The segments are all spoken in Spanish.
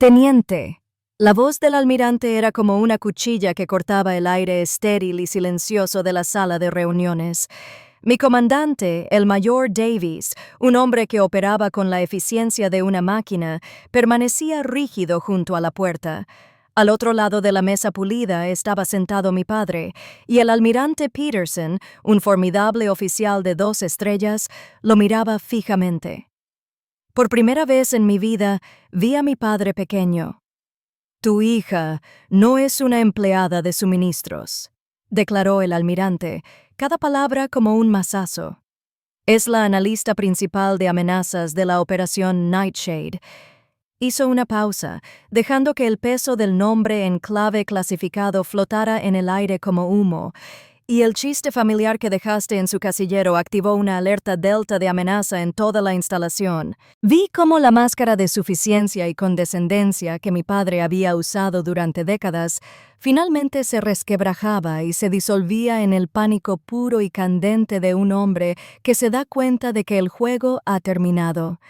Teniente. La voz del almirante era como una cuchilla que cortaba el aire estéril y silencioso de la sala de reuniones. Mi comandante, el mayor Davies, un hombre que operaba con la eficiencia de una máquina, permanecía rígido junto a la puerta. Al otro lado de la mesa pulida estaba sentado mi padre, y el almirante Peterson, un formidable oficial de 2 estrellas, lo miraba fijamente. Por primera vez en mi vida vi a mi padre pequeño. «Tu hija no es una empleada de suministros», declaró el almirante, cada palabra como un mazazo. «Es la analista principal de amenazas de la operación Nightshade». Hizo una pausa, dejando que el peso del nombre en clave clasificado flotara en el aire como humo, y el chiste familiar que dejaste en su casillero activó una alerta delta de amenaza en toda la instalación. Vi cómo la máscara de suficiencia y condescendencia que mi padre había usado durante décadas finalmente se resquebrajaba y se disolvía en el pánico puro y candente de un hombre que se da cuenta de que el juego ha terminado.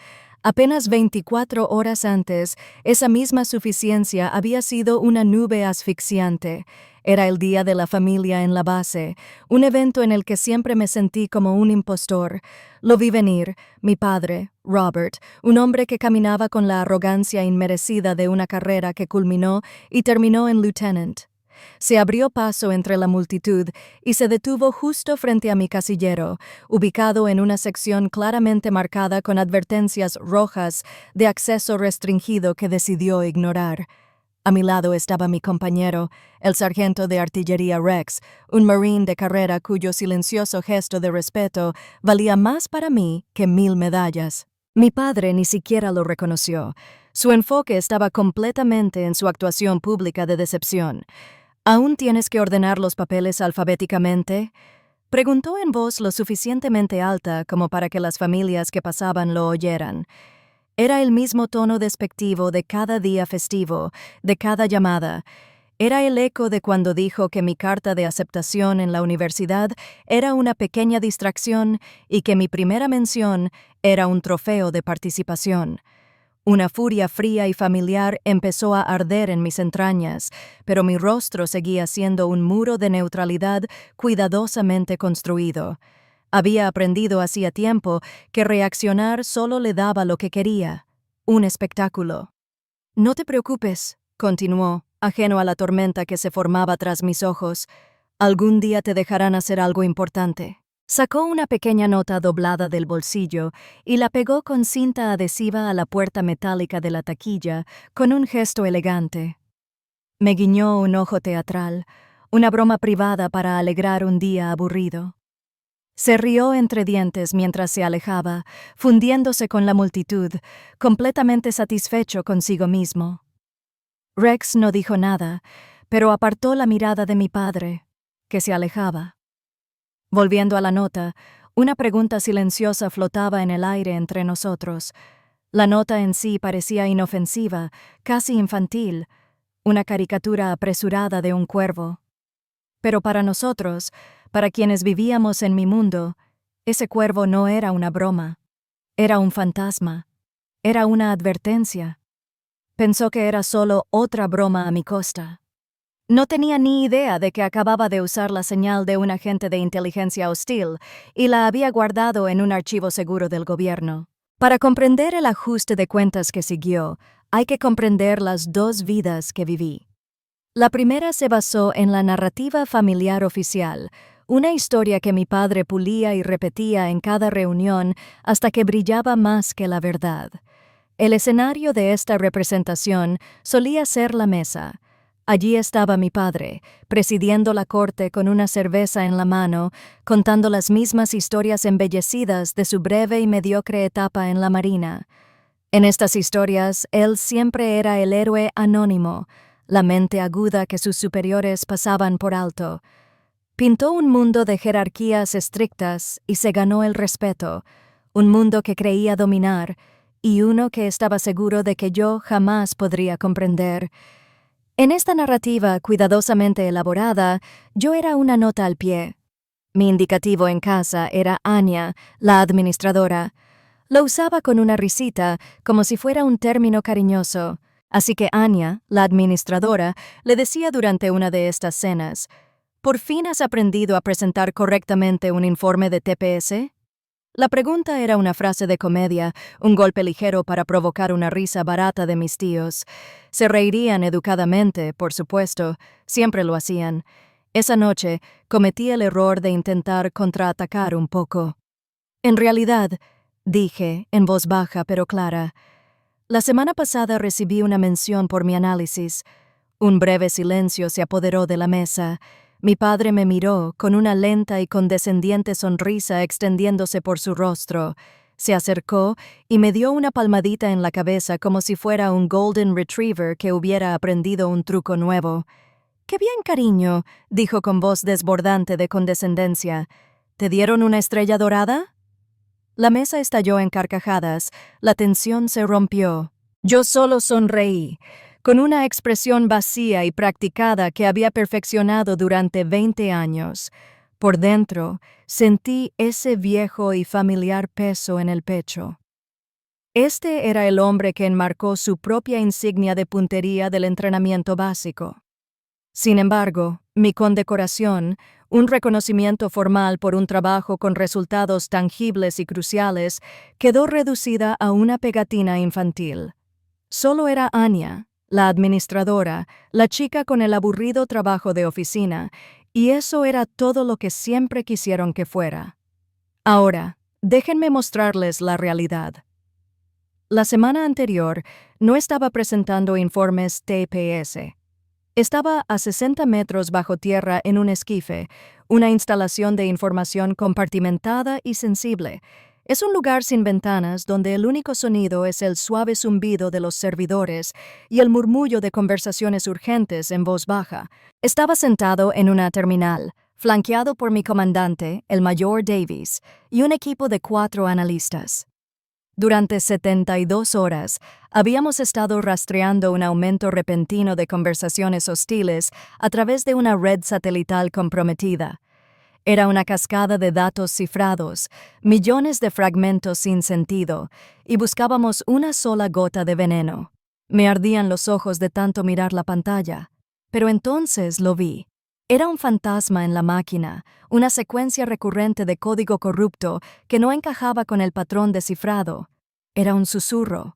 Apenas 24 horas antes, esa misma suficiencia había sido una nube asfixiante. Era el día de la familia en la base, un evento en el que siempre me sentí como un impostor. Lo vi venir, mi padre, Robert, un hombre que caminaba con la arrogancia inmerecida de una carrera que culminó y terminó en lieutenant. Se abrió paso entre la multitud y se detuvo justo frente a mi casillero, ubicado en una sección claramente marcada con advertencias rojas de acceso restringido que decidió ignorar. A mi lado estaba mi compañero, el sargento de artillería Rex, un marine de carrera cuyo silencioso gesto de respeto valía más para mí que 1000 medallas. Mi padre ni siquiera lo reconoció. Su enfoque estaba completamente en su actuación pública de decepción. «¿Aún tienes que ordenar los papeles alfabéticamente?», preguntó en voz lo suficientemente alta como para que las familias que pasaban lo oyeran. Era el mismo tono despectivo de cada día festivo, de cada llamada. Era el eco de cuando dijo que mi carta de aceptación en la universidad era una pequeña distracción y que mi primera mención era un trofeo de participación. Una furia fría y familiar empezó a arder en mis entrañas, pero mi rostro seguía siendo un muro de neutralidad cuidadosamente construido. Había aprendido hacía tiempo que reaccionar solo le daba lo que quería, un espectáculo. «No te preocupes», continuó, ajeno a la tormenta que se formaba tras mis ojos. «Algún día te dejarán hacer algo importante». Sacó una pequeña nota doblada del bolsillo y la pegó con cinta adhesiva a la puerta metálica de la taquilla con un gesto elegante. Me guiñó un ojo teatral, una broma privada para alegrar un día aburrido. Se rió entre dientes mientras se alejaba, fundiéndose con la multitud, completamente satisfecho consigo mismo. Rex no dijo nada, pero apartó la mirada de mi padre, que se alejaba. Volviendo a la nota, una pregunta silenciosa flotaba en el aire entre nosotros. La nota en sí parecía inofensiva, casi infantil, una caricatura apresurada de un cuervo. Pero para nosotros, para quienes vivíamos en mi mundo, ese cuervo no era una broma. Era un fantasma. Era una advertencia. Pensó que era solo otra broma a mi costa. No tenía ni idea de que acababa de usar la señal de un agente de inteligencia hostil y la había guardado en un archivo seguro del gobierno. Para comprender el ajuste de cuentas que siguió, hay que comprender las 2 vidas que viví. La primera se basó en la narrativa familiar oficial, una historia que mi padre pulía y repetía en cada reunión hasta que brillaba más que la verdad. El escenario de esta representación solía ser la mesa. Allí estaba mi padre, presidiendo la corte con una cerveza en la mano, contando las mismas historias embellecidas de su breve y mediocre etapa en la marina. En estas historias, él siempre era el héroe anónimo, la mente aguda que sus superiores pasaban por alto. Pintó un mundo de jerarquías estrictas y se ganó el respeto, un mundo que creía dominar y uno que estaba seguro de que yo jamás podría comprender. En esta narrativa cuidadosamente elaborada, yo era una nota al pie. Mi indicativo en casa era Anya, la administradora. Lo usaba con una risita, como si fuera un término cariñoso, Así que Anya, la administradora, le decía durante una de estas cenas, ¿por fin has aprendido a presentar correctamente un informe de TPS? La pregunta era una frase de comedia, un golpe ligero para provocar una risa barata de mis tíos. Se reirían educadamente, por supuesto, siempre lo hacían. Esa noche cometí el error de intentar contraatacar un poco. En realidad, dije, en voz baja pero clara, la semana pasada recibí una mención por mi análisis. Un breve silencio se apoderó de la mesa. Mi padre me miró con una lenta y condescendiente sonrisa extendiéndose por su rostro. Se acercó y me dio una palmadita en la cabeza como si fuera un Golden Retriever que hubiera aprendido un truco nuevo. «¡Qué bien, cariño!», dijo con voz desbordante de condescendencia. «¿Te dieron una estrella dorada?». La mesa estalló en carcajadas. La tensión se rompió. Yo solo sonreí, con una expresión vacía y practicada que había perfeccionado durante 20 años. Por dentro, sentí ese viejo y familiar peso en el pecho. Este era el hombre que enmarcó su propia insignia de puntería del entrenamiento básico. Sin embargo, mi condecoración, un reconocimiento formal por un trabajo con resultados tangibles y cruciales, quedó reducida a una pegatina infantil. Solo era Anya, la administradora, la chica con el aburrido trabajo de oficina, y eso era todo lo que siempre quisieron que fuera. Ahora, déjenme mostrarles la realidad. La semana anterior no estaba presentando informes TPS. Estaba a 60 metros bajo tierra en un esquife, una instalación de información compartimentada y sensible. Es un lugar sin ventanas donde el único sonido es el suave zumbido de los servidores y el murmullo de conversaciones urgentes en voz baja. Estaba sentado en una terminal, flanqueado por mi comandante, el mayor Davies, y un equipo de 4 analistas. Durante 72 horas, habíamos estado rastreando un aumento repentino de conversaciones hostiles a través de una red satelital comprometida. Era una cascada de datos cifrados, millones de fragmentos sin sentido, y buscábamos una sola gota de veneno. Me ardían los ojos de tanto mirar la pantalla, pero entonces lo vi. Era un fantasma en la máquina, una secuencia recurrente de código corrupto que no encajaba con el patrón descifrado. Era un susurro.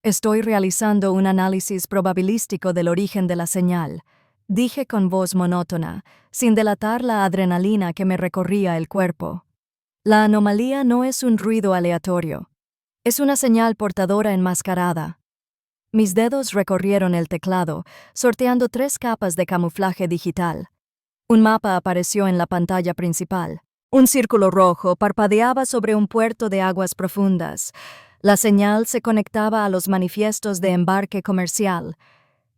«Estoy realizando un análisis probabilístico del origen de la señal», dije con voz monótona, sin delatar la adrenalina que me recorría el cuerpo. La anomalía no es un ruido aleatorio. Es una señal portadora enmascarada. Mis dedos recorrieron el teclado, sorteando 3 capas de camuflaje digital. Un mapa apareció en la pantalla principal. Un círculo rojo parpadeaba sobre un puerto de aguas profundas. La señal se conectaba a los manifiestos de embarque comercial.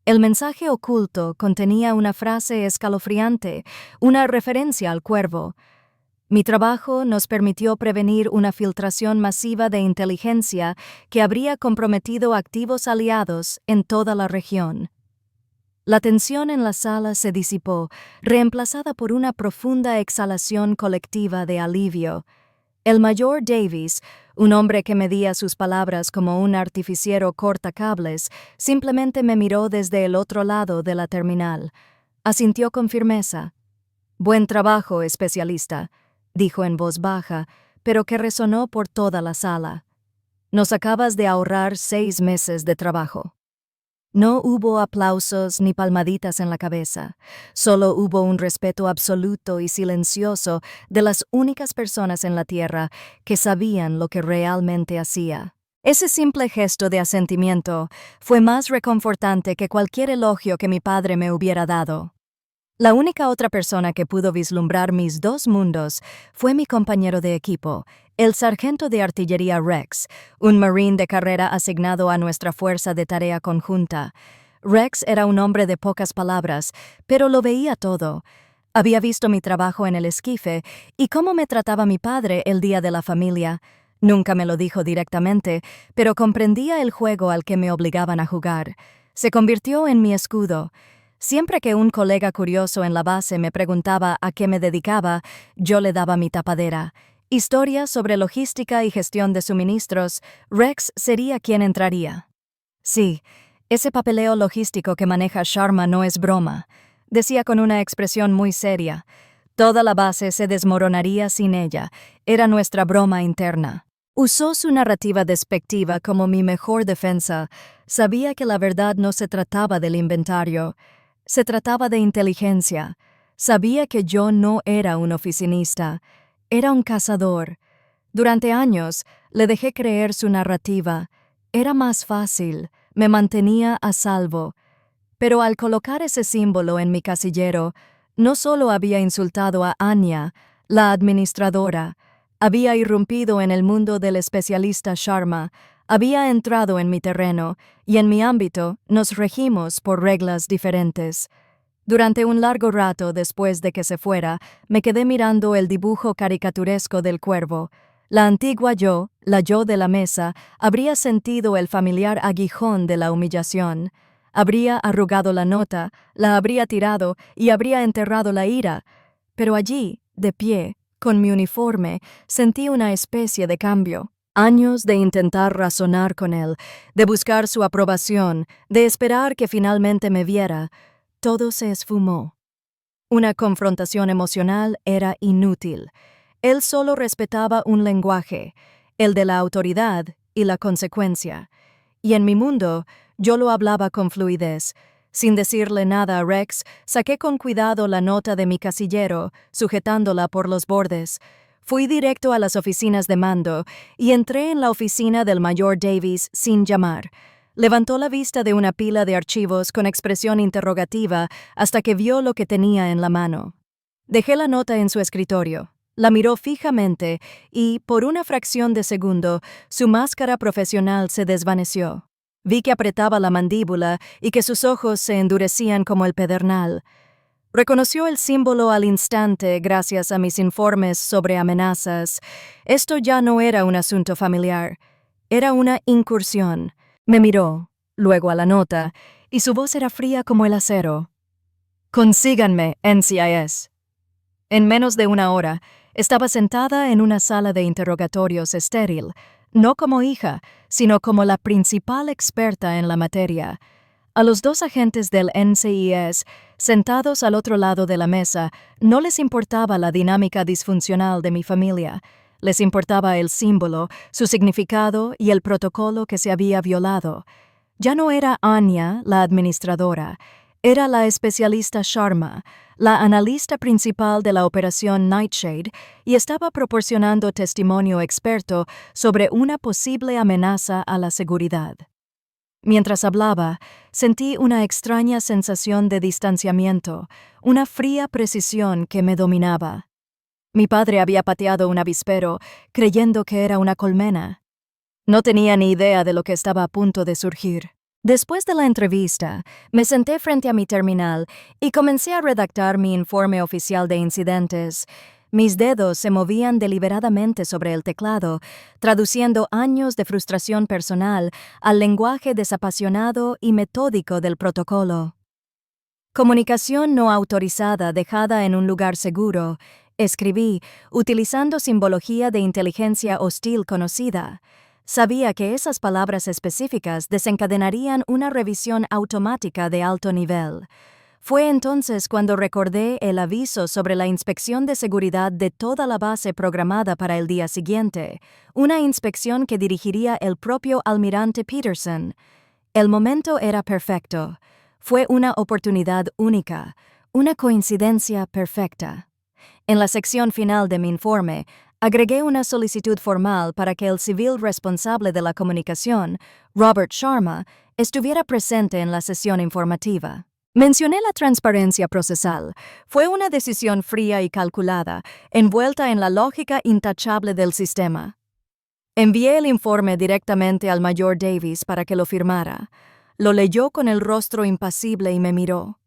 El mensaje oculto contenía una frase escalofriante, una referencia al cuervo. Mi trabajo nos permitió prevenir una filtración masiva de inteligencia que habría comprometido activos aliados en toda la región. La tensión en la sala se disipó, reemplazada por una profunda exhalación colectiva de alivio. El mayor Davies, un hombre que medía sus palabras como un artificiero cortacables, simplemente me miró desde el otro lado de la terminal. Asintió con firmeza. «Buen trabajo, especialista», dijo en voz baja, pero que resonó por toda la sala. «Nos acabas de ahorrar 6 meses de trabajo». No hubo aplausos ni palmaditas en la cabeza. Solo hubo un respeto absoluto y silencioso de las únicas personas en la Tierra que sabían lo que realmente hacía. Ese simple gesto de asentimiento fue más reconfortante que cualquier elogio que mi padre me hubiera dado. La única otra persona que pudo vislumbrar mis 2 mundos fue mi compañero de equipo, el sargento de artillería Rex, un marine de carrera asignado a nuestra fuerza de tarea conjunta. Rex era un hombre de pocas palabras, pero lo veía todo. Había visto mi trabajo en el esquife y cómo me trataba mi padre el día de la familia. Nunca me lo dijo directamente, pero comprendía el juego al que me obligaban a jugar. Se convirtió en mi escudo. Siempre que un colega curioso en la base me preguntaba a qué me dedicaba, yo le daba mi tapadera. Historias sobre logística y gestión de suministros, Rex sería quien entraría. Sí, Ese papeleo logístico que maneja Sharma no es broma, decía con una expresión muy seria. Toda la base se desmoronaría sin ella. Era nuestra broma interna. Usó su narrativa despectiva como mi mejor defensa. Sabía que la verdad no se trataba del inventario. Se trataba de inteligencia. Sabía que yo no era un oficinista. Era un cazador. Durante años le dejé creer su narrativa. Era más fácil. Me mantenía a salvo. Pero al colocar ese símbolo en mi casillero, no solo había insultado a Anya, la administradora, había irrumpido en el mundo del especialista Sharma, había entrado en mi terreno y en mi ámbito nos regimos por reglas diferentes. Durante un largo rato después de que se fuera, me quedé mirando el dibujo caricaturesco del cuervo. La antigua yo, la yo de la mesa, habría sentido el familiar aguijón de la humillación. Habría arrugado la nota, la habría tirado y habría enterrado la ira. Pero allí, de pie, con mi uniforme, sentí una especie de cambio. Años de intentar razonar con él, de buscar su aprobación, de esperar que finalmente me viera. Todo se esfumó. Una confrontación emocional era inútil. Él solo respetaba un lenguaje, el de la autoridad y la consecuencia. Y en mi mundo, yo lo hablaba con fluidez. Sin decirle nada a Rex, saqué con cuidado la nota de mi casillero, sujetándola por los bordes. Fui directo a las oficinas de mando y entré en la oficina del mayor Davies sin llamar. Levantó la vista de una pila de archivos con expresión interrogativa hasta que vio lo que tenía en la mano. Dejé la nota en su escritorio. La miró fijamente y, por una fracción de segundo, su máscara profesional se desvaneció. Vi que apretaba la mandíbula y que sus ojos se endurecían como el pedernal. Reconoció el símbolo al instante gracias a mis informes sobre amenazas. Esto ya no era un asunto familiar. Era una incursión. Me miró, luego a la nota, y su voz era fría como el acero. «Consíganme, NCIS». En menos de una hora, estaba sentada en una sala de interrogatorios estéril, no como hija, sino como la principal experta en la materia. A los dos agentes del NCIS, sentados al otro lado de la mesa, no les importaba la dinámica disfuncional de mi familia. Les importaba el símbolo, su significado y el protocolo que se había violado. Ya no era Anya, la administradora. Era la especialista Sharma, la analista principal de la operación Nightshade, y estaba proporcionando testimonio experto sobre una posible amenaza a la seguridad. Mientras hablaba, sentí una extraña sensación de distanciamiento, una fría precisión que me dominaba. Mi padre había pateado un avispero, creyendo que era una colmena. No tenía ni idea de lo que estaba a punto de surgir. Después de la entrevista, me senté frente a mi terminal y comencé a redactar mi informe oficial de incidentes. Mis dedos se movían deliberadamente sobre el teclado, traduciendo años de frustración personal al lenguaje desapasionado y metódico del protocolo. Comunicación no autorizada dejada en un lugar seguro, escribí, utilizando simbología de inteligencia hostil conocida. Sabía que esas palabras específicas desencadenarían una revisión automática de alto nivel. Fue entonces cuando recordé el aviso sobre la inspección de seguridad de toda la base programada para el día siguiente, una inspección que dirigiría el propio almirante Peterson. El momento era perfecto. Fue una oportunidad única, una coincidencia perfecta. En la sección final de mi informe, agregué una solicitud formal para que el civil responsable de la comunicación, Robert Sharma, estuviera presente en la sesión informativa. Mencioné la transparencia procesal. Fue una decisión fría y calculada, envuelta en la lógica intachable del sistema. Envié el informe directamente al mayor Davies para que lo firmara. Lo leyó con el rostro impasible y me miró.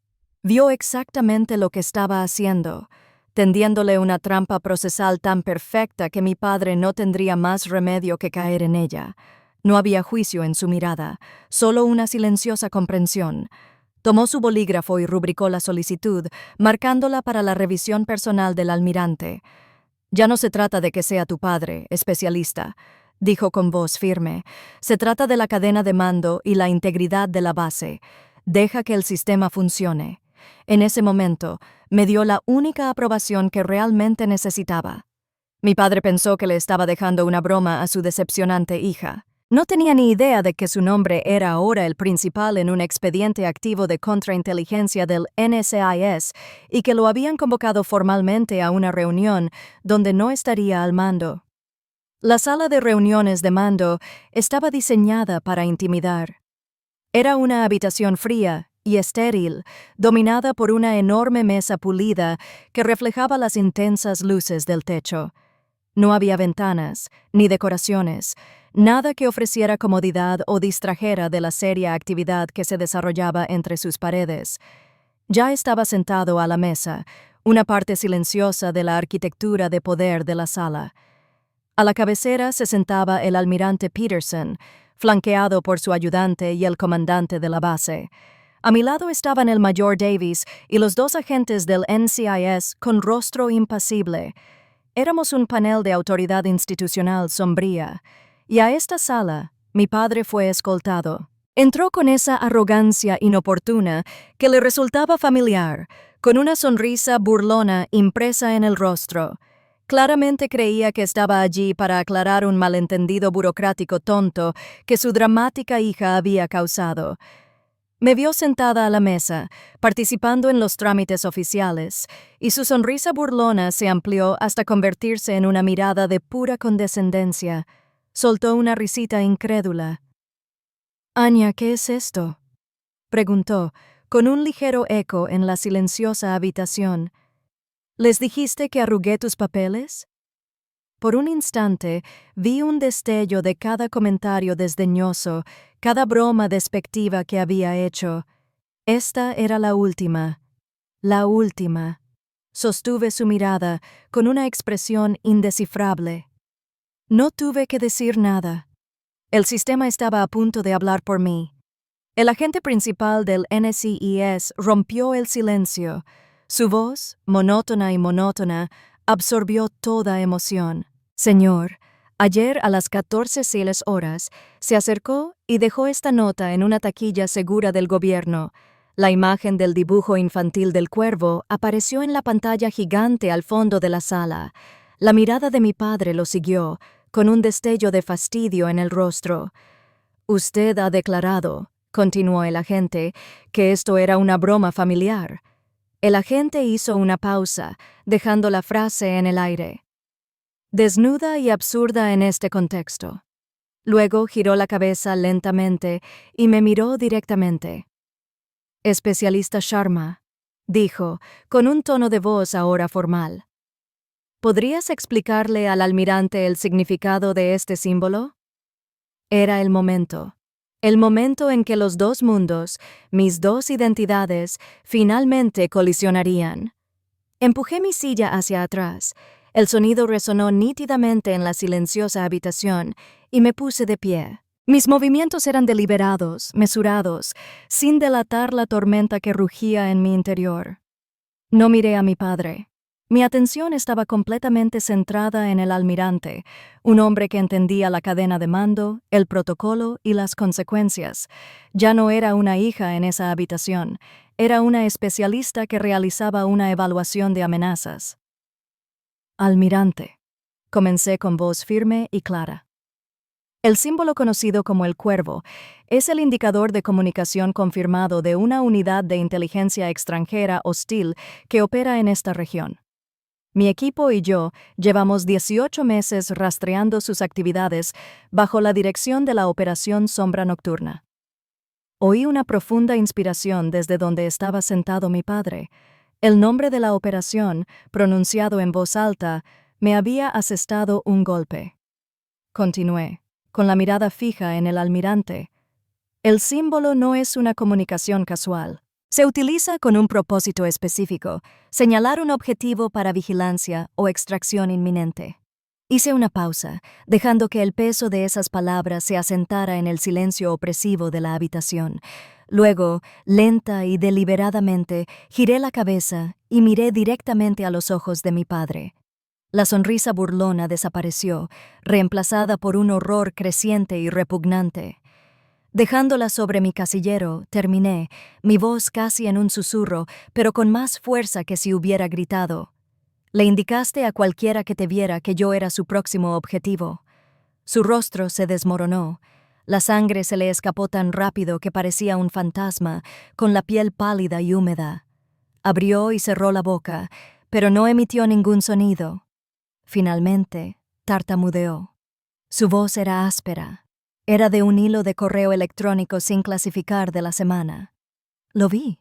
Vio exactamente lo que estaba haciendo, tendiéndole una trampa procesal tan perfecta que mi padre no tendría más remedio que caer en ella. No había juicio en su mirada, solo una silenciosa comprensión. Tomó su bolígrafo y rubricó la solicitud, marcándola para la revisión personal del almirante. «Ya no se trata de que sea tu padre, especialista. dijo con voz firme. Se trata de la cadena de mando y la integridad de la base. Deja que el sistema funcione. En ese momento, me dio la única aprobación que realmente necesitaba. Mi padre pensó que le estaba dejando una broma a su decepcionante hija. No tenía ni idea de que su nombre era ahora el principal en un expediente activo de contrainteligencia del NSIS y que lo habían convocado formalmente a una reunión donde no estaría al mando. La sala de reuniones de mando estaba diseñada para intimidar. Era una habitación fría y estéril, dominada por una enorme mesa pulida que reflejaba las intensas luces del techo. No había ventanas, ni decoraciones, nada que ofreciera comodidad o distrajera de la seria actividad que se desarrollaba entre sus paredes. Ya estaba sentado a la mesa, una parte silenciosa de la arquitectura de poder de la sala. A la cabecera se sentaba el almirante Peterson, flanqueado por su ayudante y el comandante de la base. A mi lado estaban el mayor Davies y los dos agentes del NCIS con rostro impasible. Éramos un panel de autoridad institucional sombría, y a esta sala mi padre fue escoltado. Entró con esa arrogancia inoportuna que le resultaba familiar, con una sonrisa burlona impresa en el rostro. Claramente creía que estaba allí para aclarar un malentendido burocrático tonto que su dramática hija había causado. Me vio sentada a la mesa, participando en los trámites oficiales, y su sonrisa burlona se amplió hasta convertirse en una mirada de pura condescendencia. Soltó una risita incrédula. «Anya, ¿qué es esto?», preguntó, con un ligero eco en la silenciosa habitación. «¿Les dijiste que arrugué tus papeles?». Por un instante vi un destello de cada comentario desdeñoso, cada broma despectiva que había hecho. Esta era la última. La última. Sostuve su mirada con una expresión indescifrable. No tuve que decir nada. El sistema estaba a punto de hablar por mí. El agente principal del NSIS rompió el silencio. Su voz, monótona, absorbió toda emoción. «Señor, ayer a las 14 horas se acercó y dejó esta nota en una taquilla segura del gobierno. La imagen del dibujo infantil del cuervo apareció en la pantalla gigante al fondo de la sala. La mirada de mi padre lo siguió, con un destello de fastidio en el rostro. «Usted ha declarado», continuó el agente, «que esto era una broma familiar». El agente hizo una pausa, dejando la frase en el aire. «Desnuda y absurda en este contexto». Luego giró la cabeza lentamente y me miró directamente. «Especialista Sharma», dijo, con un tono de voz ahora formal. «¿Podrías explicarle al almirante el significado de este símbolo?». Era el momento. El momento en que los dos mundos, mis dos identidades, finalmente colisionarían. Empujé mi silla hacia atrás. El sonido resonó nítidamente en la silenciosa habitación y me puse de pie. Mis movimientos eran deliberados, mesurados, sin delatar la tormenta que rugía en mi interior. No miré a mi padre. Mi atención estaba completamente centrada en el almirante, un hombre que entendía la cadena de mando, el protocolo y las consecuencias. Ya no era una hija en esa habitación, era una especialista que realizaba una evaluación de amenazas. «Almirante», comencé con voz firme y clara. El símbolo conocido como el cuervo es el indicador de comunicación confirmado de una unidad de inteligencia extranjera hostil que opera en esta región. Mi equipo y yo llevamos 18 meses rastreando sus actividades bajo la dirección de la Operación Sombra Nocturna. Oí una profunda inspiración desde donde estaba sentado mi padre. El nombre de la operación, pronunciado en voz alta, me había asestado un golpe. Continué, con la mirada fija en el almirante. El símbolo no es una comunicación casual. Se utiliza con un propósito específico, señalar un objetivo para vigilancia o extracción inminente. Hice una pausa, dejando que el peso de esas palabras se asentara en el silencio opresivo de la habitación. Luego, lenta y deliberadamente, giré la cabeza y miré directamente a los ojos de mi padre. La sonrisa burlona desapareció, reemplazada por un horror creciente y repugnante. Dejándola sobre mi casillero, terminé, mi voz casi en un susurro, pero con más fuerza que si hubiera gritado. Le indicaste a cualquiera que te viera que yo era su próximo objetivo. Su rostro se desmoronó. La sangre se le escapó tan rápido que parecía un fantasma, con la piel pálida y húmeda. Abrió y cerró la boca, pero no emitió ningún sonido. Finalmente, tartamudeó. Su voz era áspera. Era de un hilo de correo electrónico sin clasificar de la semana. Lo vi.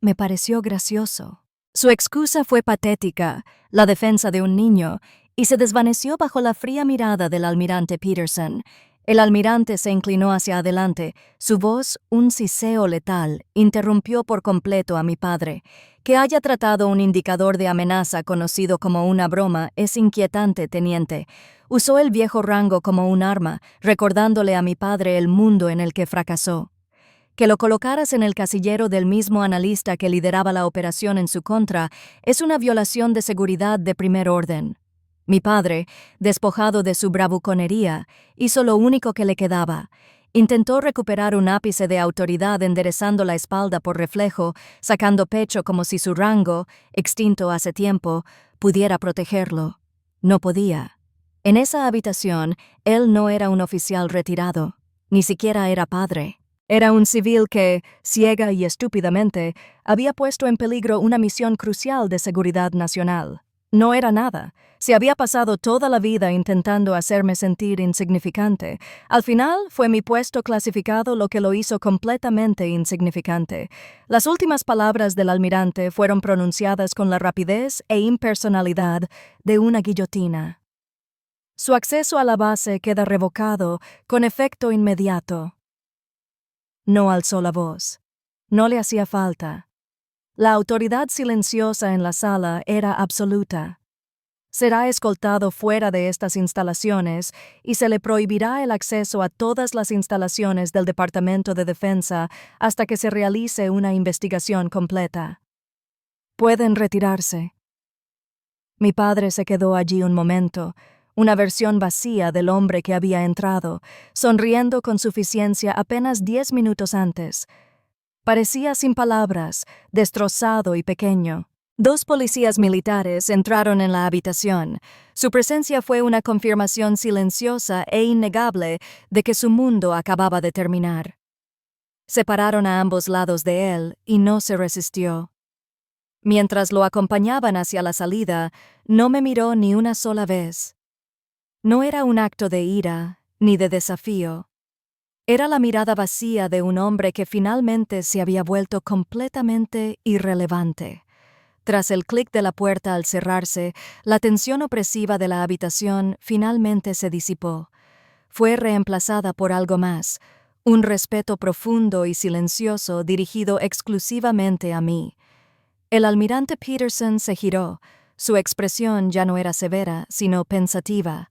Me pareció gracioso. Su excusa fue patética, la defensa de un niño, y se desvaneció bajo la fría mirada del almirante Peterson. El almirante se inclinó hacia adelante. Su voz, un siseo letal, interrumpió por completo a mi padre. Que haya tratado un indicador de amenaza conocido como una broma es inquietante, teniente. Usó el viejo rango como un arma, recordándole a mi padre el mundo en el que fracasó. Que lo colocaras en el casillero del mismo analista que lideraba la operación en su contra es una violación de seguridad de primer orden. Mi padre, despojado de su bravuconería, hizo lo único que le quedaba. Intentó recuperar un ápice de autoridad enderezando la espalda por reflejo, sacando pecho como si su rango, extinto hace tiempo, pudiera protegerlo. No podía. En esa habitación, él no era un oficial retirado, ni siquiera era padre. Era un civil que, ciega y estúpidamente, había puesto en peligro una misión crucial de seguridad nacional. No era nada. Se había pasado toda la vida intentando hacerme sentir insignificante. Al final, fue mi puesto clasificado lo que lo hizo completamente insignificante. Las últimas palabras del almirante fueron pronunciadas con la rapidez e impersonalidad de una guillotina. Su acceso a la base queda revocado con efecto inmediato. No alzó la voz. No le hacía falta. La autoridad silenciosa en la sala era absoluta. Será escoltado fuera de estas instalaciones y se le prohibirá el acceso a todas las instalaciones del Departamento de Defensa hasta que se realice una investigación completa. Pueden retirarse. Mi padre se quedó allí un momento, una versión vacía del hombre que había entrado, sonriendo con suficiencia apenas 10 minutos antes. Parecía sin palabras, destrozado y pequeño. 2 policías militares entraron en la habitación. Su presencia fue una confirmación silenciosa e innegable de que su mundo acababa de terminar. Se pararon a ambos lados de él y no se resistió. Mientras lo acompañaban hacia la salida, no me miró ni una sola vez. No era un acto de ira ni de desafío. Era la mirada vacía de un hombre que finalmente se había vuelto completamente irrelevante. Tras el clic de la puerta al cerrarse, la tensión opresiva de la habitación finalmente se disipó. Fue reemplazada por algo más, un respeto profundo y silencioso dirigido exclusivamente a mí. El almirante Peterson se giró. Su expresión ya no era severa, sino pensativa.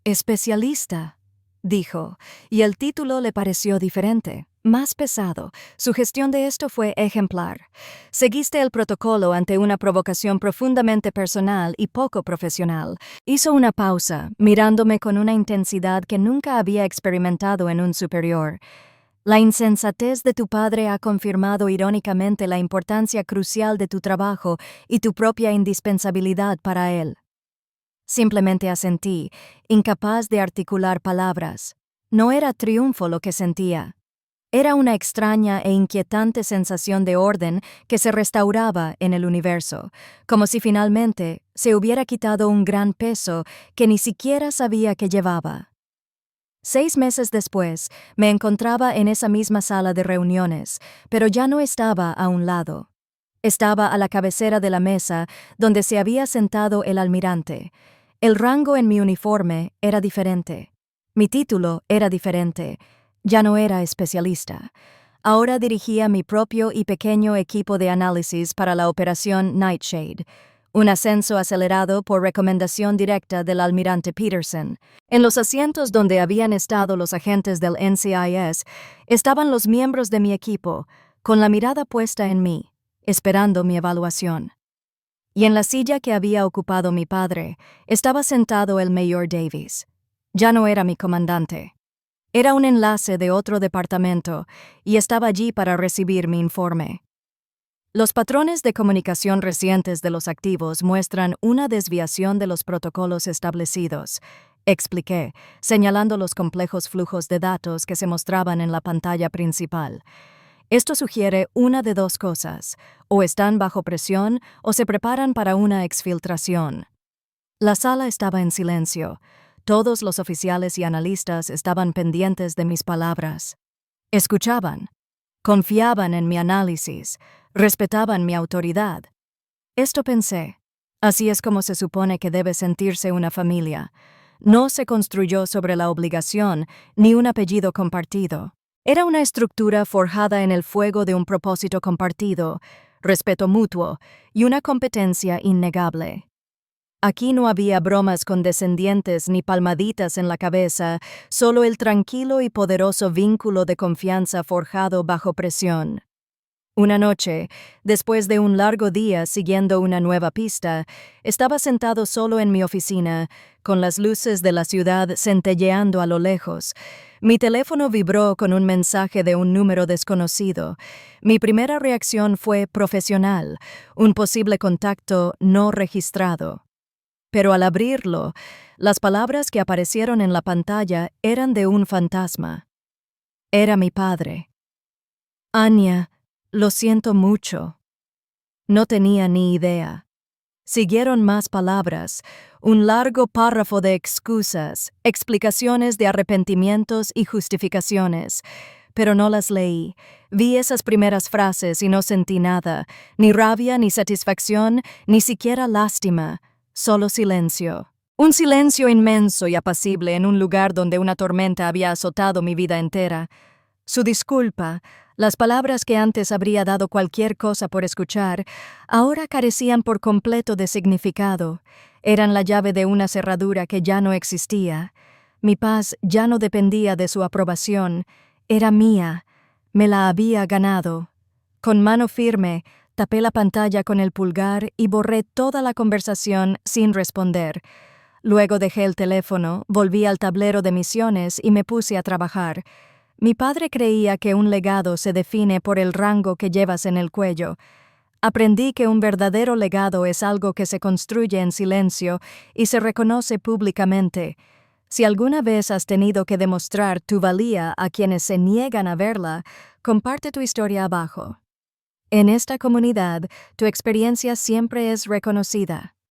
«Especialista», dijo, y el título le pareció diferente, más pesado. Su gestión de esto fue ejemplar. Seguiste el protocolo ante una provocación profundamente personal y poco profesional. Hizo una pausa, mirándome con una intensidad que nunca había experimentado en un superior. La insensatez de tu padre ha confirmado irónicamente la importancia crucial de tu trabajo y tu propia indispensabilidad para él. Simplemente asentí, incapaz de articular palabras. No era triunfo lo que sentía. Era una extraña e inquietante sensación de orden que se restauraba en el universo, como si finalmente se hubiera quitado un gran peso que ni siquiera sabía que llevaba. 6 meses después, me encontraba en esa misma sala de reuniones, pero ya no estaba a un lado. Estaba a la cabecera de la mesa donde se había sentado el almirante. El rango en mi uniforme era diferente. Mi título era diferente. Ya no era especialista. Ahora dirigía mi propio y pequeño equipo de análisis para la operación Nightshade, un ascenso acelerado por recomendación directa del almirante Peterson. En los asientos donde habían estado los agentes del NCIS estaban los miembros de mi equipo, con la mirada puesta en mí, esperando mi evaluación. y en la silla que había ocupado mi padre estaba sentado el mayor Davies. Ya no era mi comandante. Era un enlace de otro departamento y estaba allí para recibir mi informe. Los patrones de comunicación recientes de los activos muestran una desviación de los protocolos establecidos, expliqué, señalando los complejos flujos de datos que se mostraban en la pantalla principal. Esto sugiere una de dos cosas: o están bajo presión o se preparan para una exfiltración. La sala estaba en silencio. Todos los oficiales y analistas estaban pendientes de mis palabras. Escuchaban, confiaban en mi análisis, respetaban mi autoridad. Esto pensé. Así es como se supone que debe sentirse una familia. No se construyó sobre la obligación ni un apellido compartido. Era una estructura forjada en el fuego de un propósito compartido, respeto mutuo y una competencia innegable. Aquí no había bromas condescendientes ni palmaditas en la cabeza, solo el tranquilo y poderoso vínculo de confianza forjado bajo presión. Una noche, después de un largo día siguiendo una nueva pista, estaba sentado solo en mi oficina, con las luces de la ciudad centelleando a lo lejos. Mi teléfono vibró con un mensaje de un número desconocido. Mi primera reacción fue profesional, un posible contacto no registrado. Pero al abrirlo, las palabras que aparecieron en la pantalla eran de un fantasma. Era mi padre. Anya, lo siento mucho. No tenía ni idea. Siguieron más palabras, un largo párrafo de excusas, explicaciones de arrepentimientos y justificaciones, pero no las leí. Vi esas primeras frases y no sentí nada, ni rabia, ni satisfacción, ni siquiera lástima, solo silencio. Un silencio inmenso y apacible en un lugar donde una tormenta había azotado mi vida entera. Su disculpa, las palabras que antes habría dado cualquier cosa por escuchar, ahora carecían por completo de significado. Eran la llave de una cerradura que ya no existía. Mi paz ya no dependía de su aprobación. Era mía. Me la había ganado. Con mano firme, tapé la pantalla con el pulgar y borré toda la conversación sin responder. Luego dejé el teléfono, volví al tablero de misiones y me puse a trabajar. Mi padre creía que un legado se define por el rango que llevas en el cuello. Aprendí que un verdadero legado es algo que se construye en silencio y se reconoce públicamente. Si alguna vez has tenido que demostrar tu valía a quienes se niegan a verla, comparte tu historia abajo. En esta comunidad, tu experiencia siempre es reconocida.